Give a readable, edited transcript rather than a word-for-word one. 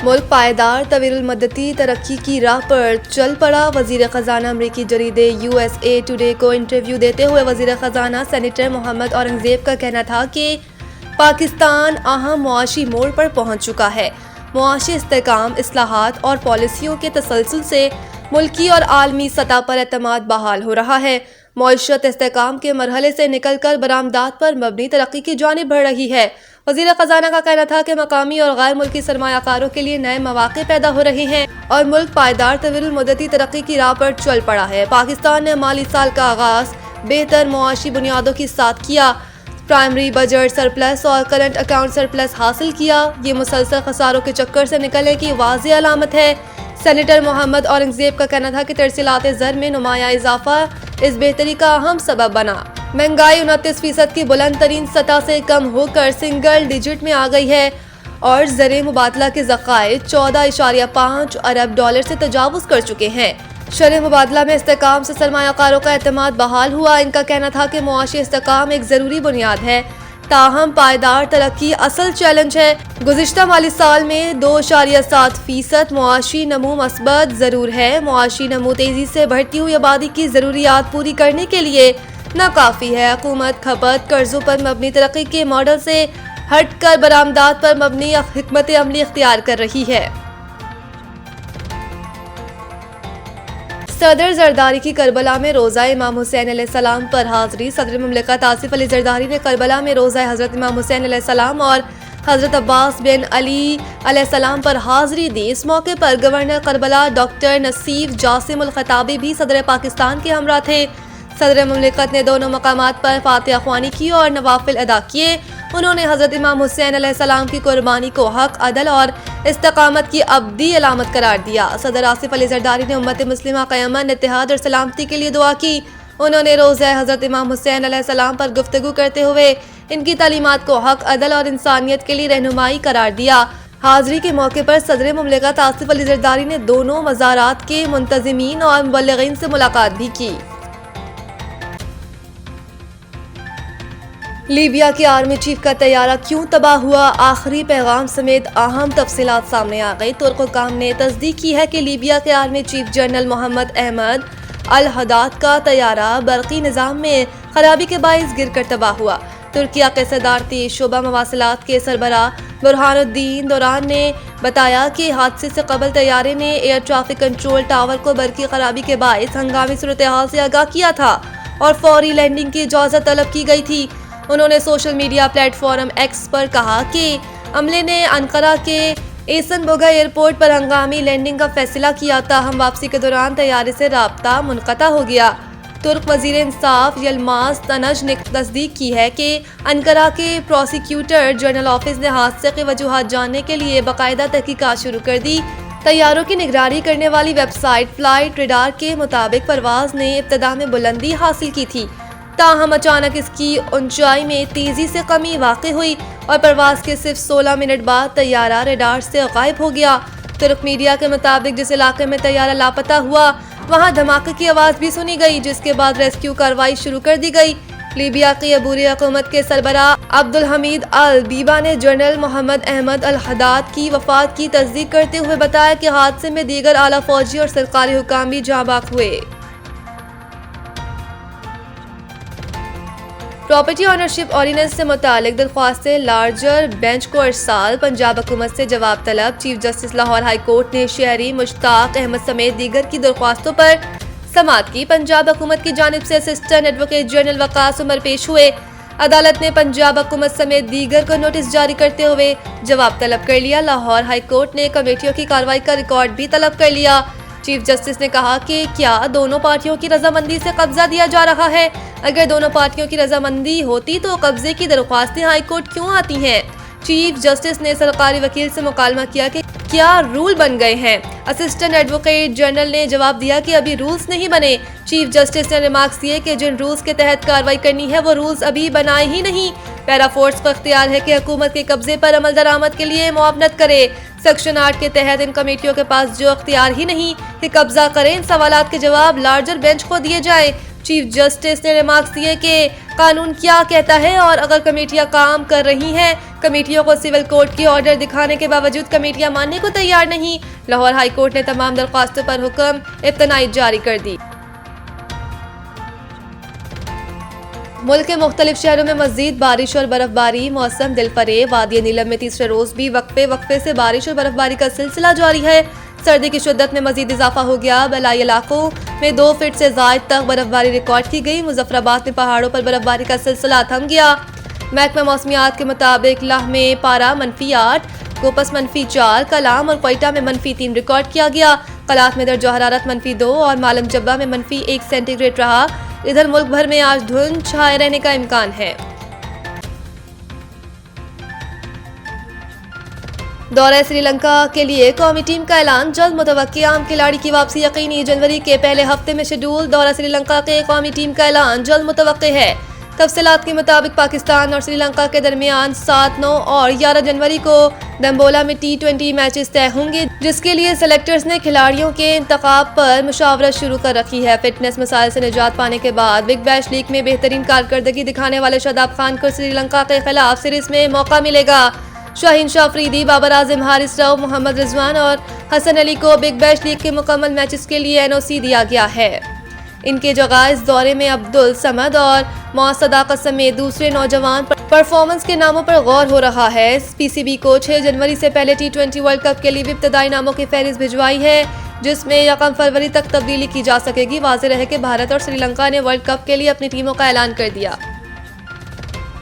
मुल्क पायदार तवील मदती तरक्की की राह पर चल पड़ा। वजीर खजाना अमरीकी जरीदे USA टुडे को इंटरव्यू देते हुए वजीर खजाना सेनेटर मोहम्मद औरंगजेब का कहना था कि पाकिस्तान अहम मुआशी मोड़ पर पहुंच चुका है। मुआशी इस्तेहकाम, इस्लाहात और पॉलिसियों के तसलसल से मुल्की और आलमी सतह पर एतमाद बहाल हो रहा है। मईशत इस्तेहकाम के मरहले से निकलकर बरामदात पर मबनी तरक्की की जानिब बढ़ रही है। वजीर खजाना का कहना था कि मकामी और गैर मुल्की सरमायाकारों के लिए नए मौके पैदा हो रहे हैं और मुल्क पायदार तवील मुद्दती तरक्की की राह पर चल पड़ा है। पाकिस्तान ने माली साल का आगाज बेहतर मुआशी बुनियादों के साथ किया। प्राइमरी बजट सरप्लस और करंट अकाउंट सरप्लस हासिल किया। ये मुसलसल खसारों के चक्कर से निकलने की वाज़ेह अलामत है। सेनेटर मोहम्मद औरंगजेब का कहना था कि तरसीलात ज़र में नुमाया इजाफा इस बेहतरी का अहम सबब बना। महंगाई 29% की बुलंद तरीन सतह से कम होकर सिंगल डिजिट में आ गई है और ज़र मुबादला के ज़खायर 14.5 अरब डॉलर से तजावुज़ कर चुके हैं। शरह मुबादला में इस्तेहकाम से सरमायाकारों का एतमाद बहाल हुआ। इनका कहना था कि मुआशी इस्तेहकाम एक ज़रूरी बुनियाद है, ताहम पायदार तरक्की असल चैलेंज है। गुज़िश्ता माली साल में 2.7% मुआशी नमू मस्बत ज़रूर है। मुआशी नमू तेज़ी से बढ़ती हुई आबादी की ज़रूरियात पूरी करने के लिए न काफ़ी है। हुकूमत खपत कर्जों पर मबनी तरक्की के मॉडल से हटकर बरामदात पर मबनी हिकमत अमली इख्तियार कर रही है। सदर जरदारी की करबला में रोज़ा इमाम हुसैन अलैहिस्सलाम पर हाज़री। सदर मुमलिकत आसिफ अली जरदारी ने करबला में रोज़ा हज़रत इमाम हुसैन अलैहिस्सलाम और हज़रत अब्बास बिन अली अलैहिस्सलाम पर हाज़री दी। इस मौके पर गवर्नर करबला डॉक्टर नसीफ जासिम उल खताबी भी सदर पाकिस्तान के हमरा थे। सदर मुमलिकत ने दोनों मकामात पर फातिहा ख्वानी की और नवाफिल अदा किए। उन्होंने हज़रत इमाम हुसैन अलैहिस्सलाम की कुर्बानी को हक, अदल और इस्तकामत की अब्दी अलामत करार दिया। सदर आसिफ अली जरदारी ने उम्मत मुस्लिमा क़यामत, इत्तेहाद और सलामती के लिए दुआ की। उन्होंने रोज़ा हज़रत इमाम हुसैन अलैहिस्सलाम पर गुफ्तगू करते हुए इनकी तालीमात को हक, अदल और इंसानियत के लिए रहनुमाई करार दिया। हाज़री के मौके पर सदर मुमलिकत आसिफ अली जरदारी ने दोनों मज़ारात के मुंतज़िमीन और मुबल्लिगीन से मुलाकात भी की। लीबिया के आर्मी चीफ का तैयारा क्यों तबाह हुआ, आखिरी पैगाम समेत अहम तफसीलात सामने आ गई। तुर्क हुकाम ने तस्दीक की है कि लीबिया के army chief general Mohammed Ahmed al Haddad का तैयारा बरकी निज़ाम में खराबी के बाइस गिरकर तबाह हुआ। तुर्किया के सदारती शोबा मवासिलात के सरबरा बुरहानुद्दीन दौरान ने बताया कि हादसे से कबल तैयारे ने एयर ट्रैफिक कंट्रोल टावर को बरकी खराबी के बाइस हंगामी सूरत हाल से आगाह किया था और फौरी लैंडिंग की इजाज़त तलब की गई थी। उन्होंने सोशल मीडिया प्लेटफॉर्म एक्स पर कहा कि अमले ने अंकारा के एसन-बोगा एयरपोर्ट पर हंगामी लैंडिंग का फैसला किया था। हम वापसी के दौरान तैयारे से राब्ता मुनक़ता हो गया। तुर्क वज़ीर इंसाफ यलमास तनज ने तस्दीक की है कि अंकारा के प्रोसिक्यूटर जनरल ऑफिस ने हादसे की वजूहात जानने के लिए बाकायदा तहकीकात शुरू कर दी। तैयारों की निगरानी करने वाली वेबसाइट फ्लाइट रेडार के मुताबिक परवाज ने इब्तदा में बुलंदी हासिल की थी, ताहम अचानक इसकी ऊंचाई में तेजी से कमी वाक़ई हुई और परवाज के सिर्फ 16 मिनट बाद तैयारा रेडार से गायब हो गया। तुर्क मीडिया के मुताबिक जिस इलाके में तैयारा लापता हुआ वहां धमाके की आवाज़ भी सुनी गई, जिसके बाद रेस्क्यू कार्रवाई शुरू कर दी गई। लीबिया की अबूरी हुकूमत के सरबरा अब्दुल हमीद अल बीबा ने जनरल मोहम्मद अहमद अल हदाद की वफात की तस्दीक करते हुए बताया कि हादसे में दीगर आला फौजी और सरकारी हुकाम भी जाँ बाक हुए। प्रॉपर्टी ऑनरशिप ऑर्डिनेंस से मुतालिक दरख्वास्तें लार्जर बेंच को अरसाल। पंजाब हुकूमत से जवाब तलब। Chief justice Lahore high court ने शहरी मुश्ताक अहमद समेत दीगर की दरख्वास्तों पर समाअत की। पंजाब हुकूमत की जानिब से assistant advocate general Waqas Umar पेश हुए। अदालत ने पंजाब हुकूमत समेत दीगर को नोटिस जारी करते हुए जवाब तलब कर लिया। लाहौर हाई कोर्ट ने कमेटियों की कार्रवाई का रिकॉर्ड भी तलब कर लिया। चीफ जस्टिस ने कहा कि क्या दोनों पार्टियों की रजामंदी से कब्जा दिया जा रहा है? अगर दोनों पार्टियों की रजामंदी होती तो कब्जे की दरख्वास्तें हाई कोर्ट क्यों आती हैं? चीफ जस्टिस ने सरकारी वकील से मुकालमा किया कि क्या रूल बन गए हैं? असिस्टेंट एडवोकेट जनरल ने जवाब दिया कि अभी रूल्स नहीं बने। चीफ जस्टिस ने रिमार्क्स दिए कि जिन रूल्स के तहत कार्रवाई करनी है वो रूल्स अभी बनाए ही नहीं। पैरा फोर्स को इख्तियार है कि हुकूमत के कब्जे पर अमल दरामद के लिए मुआवनत करे। सेक्शन 8 के तहत इन कमेटियों के पास जो इख्तियार ही नहीं कि कब्जा करें, इन सवालात के जवाब लार्जर बेंच को दिए जाएं। चीफ जस्टिस ने रिमार्क्स दिए कि कानून क्या कहता है और अगर कमेटियां काम कर रही हैं, कमेटियों को सिविल कोर्ट के ऑर्डर दिखाने के बावजूद कमेटियां मानने को तैयार नहीं। लाहौर हाई कोर्ट ने तमाम दरख्वास्तों पर हुक्म इब्तनाई जारी कर दी। मुल्क के मुख्तलिफ शहरों में मजीद बारिश और बर्फबारी, मौसम दिलफरेब। वादी नीलम में तीसरे रोज भी वक्फे से बारिश और बर्फबारी का सिलसिला जारी है। सर्दी की शिद्दत में मजीद इजाफा हो गया। बलाई इलाकों में 2 फीट से ज़ायद तक बर्फबारी रिकॉर्ड की गई। मुजफ्फराबाद में पहाड़ों पर बर्फबारी का सिलसिला थम गया। महकमा मौसमियात के मुताबिक लाह में पारा -8, कोपस -4, कलाम और क्वेटा में -3 रिकॉर्ड किया गया। कलात में दर्जा हरारत -2 और मालम जब्बा में -1 सेंटीग्रेड रहा। इधर मुल्क भर में आज धुंध छाए रहने का इम्कान है। दौरा श्रीलंका के लिए कौमी टीम का ऐलान जल्द मुतवक्की। आम खिलाड़ी की वापसी यकीनी। जनवरी के पहले हफ्ते में शेड्यूल दौरा श्रीलंका के कौमी टीम का ऐलान जल्द मुतवक्की है। तफसीलात के मुताबिक पाकिस्तान और श्रीलंका के दरमियान 7, 9 और 11 जनवरी को दम्बोला में T20 मैचेस तय होंगे, जिसके लिए सेलेक्टर्स ने खिलाड़ियों के इंतखाब पर मुशावरत शुरू कर रखी है। फिटनेस मसाइल से निजात पाने के बाद बिग बैश लीग में बेहतरीन कारकर्दगी दिखाने वाले शादाब खान को श्रीलंका के खिलाफ सीरीज में मौका मिलेगा। शाहीन शाह अफरीदी, बाबर आजम, हारिस राव, मोहम्मद रिजवान और हसन अली को बिग बैश लीग के मुकम्मल मैचेस के लिए NOC दिया गया है। इनके जगह इस दौरे में अब्दुल समद और मौत सदाकत समेत दूसरे नौजवान परफॉर्मेंस के नामों पर गौर हो रहा है। PCB को 6 जनवरी से पहले T20 वर्ल्ड कप के लिए भी इब्तदाई नामों की फहरिस्त भिजवाई है, जिसमें 1 फरवरी तक तब्दीली की जा सकेगी। वाज़ेह रहे कि भारत और श्रीलंका ने वर्ल्ड कप के लिए अपनी टीमों का ऐलान कर दिया।